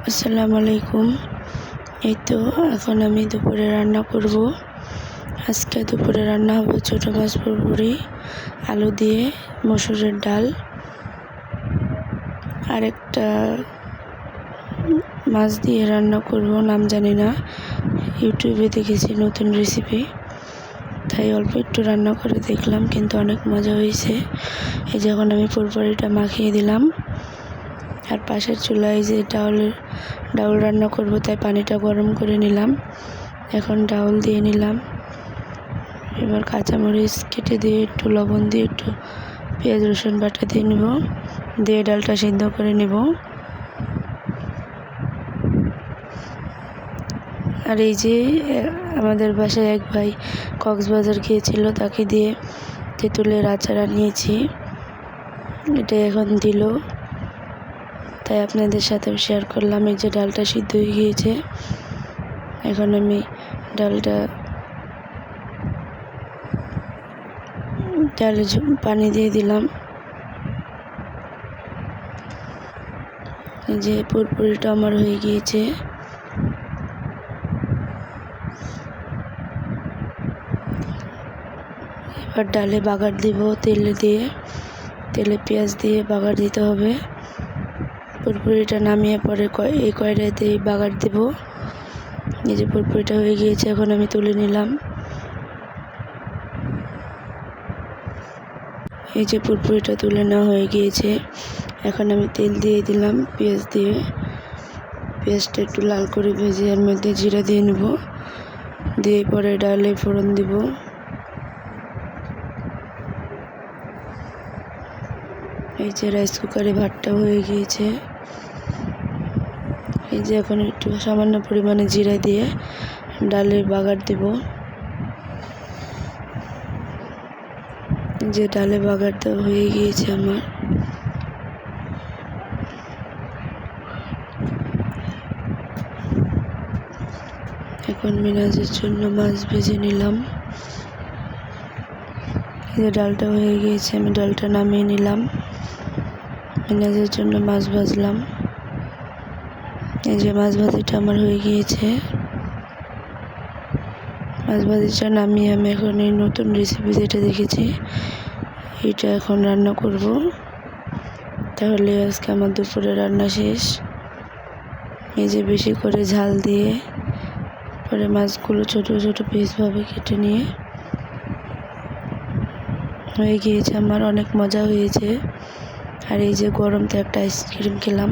আসসালামু আলাইকুম। এই তো এখন আমি দুপুরে রান্না করব। আজকে দুপুরে রান্না হবে ছোটো মাছ পুরপুরি, আলু দিয়ে, মসুরের ডাল, আরেকটা মাছ দিয়ে রান্না করব, নাম জানি না, ইউটিউবে দেখেছি নতুন রেসিপি, তাই অল্প একটু রান্না করে দেখলাম, কিন্তু অনেক মজা হয়েছে। এই যখন আমি পুরপুরিটা মাখিয়ে দিলাম, আর পাশের চুলায় যে ডাউল রান্না করব, তাই পানিটা গরম করে নিলাম। এখন ডাউল দিয়ে নিলাম। এবার কাঁচামরিচ কেটে দিয়ে, একটু লবণ দিয়ে, একটু পেঁয়াজ রসুন বাটা দিয়ে নেব, দিয়ে ডালটা সিদ্ধ করে নেব। আর এই যে আমাদের বাসায় এক ভাই কক্সবাজার গিয়েছিল, তাকে দিয়ে তেঁতুলের আচার আনিয়েছি, এটা এখন দিল, তাই আপনাদের সাথেও শেয়ার করলাম। এই যে ডালটা সিদ্ধ হয়ে গিয়েছে, এখন আমি ডালে পানি দিয়ে দিলাম। এই যে পুরপুরিটা আমার হয়ে গিয়েছে। এবার ডালে বাগার দিব, তেলে পেঁয়াজ দিয়ে বাগার দিতে হবে। পুরপুরিটা নামিয়ে পরে এই কড়াইতেই বাগার দেব। এই যে পুরপুরিটা হয়ে গিয়েছে, এখন আমি তুলে নিলাম। এই যে পুরপুরিটা তুলে নেওয়া হয়ে গিয়েছে, এখন আমি তেল দিয়ে দিলাম, পেঁয়াজ দিয়ে, পেঁয়াজটা একটু লাল করে ভেজে এর মধ্যে জিরা দিয়ে নেব, দিয়ে পরে ডালে ফোড়ন দিব। এই যে রাইস কুকারে ভাতটা হয়ে গিয়েছে। এই যে এখন একটু সামান্য পরিমাণে জিরা দিয়ে ডালের বাগার দেব। যে ডালে বাগার দেওয়া হয়ে গিয়েছে আমার। এখন মিনাজের জন্য মাছ ভেজে নিলাম। এই যে ডালটা হয়ে গিয়েছে, আমি ডালটা নামিয়ে নিলাম। মিনাজের জন্য মাছ ভাজলাম। এই যে মাছ ভাজিটা আমার হয়ে গিয়েছে। মাছ ভাজিটা নামিয়ে আমি এখন এই নতুন রেসিপি যেটা দেখেছি, এটা এখন রান্না করব। তাহলে আজকে আমার দুপুরে রান্না শেষ। এই যে বেশি করে ঝাল দিয়ে পরে মাছগুলো ছোট ছোট পিসভাবে কেটে নিয়ে হয়ে গিয়েছে আমার, অনেক মজা হয়েছে। আর এই যে গরমতে একটা আইসক্রিম খেলাম।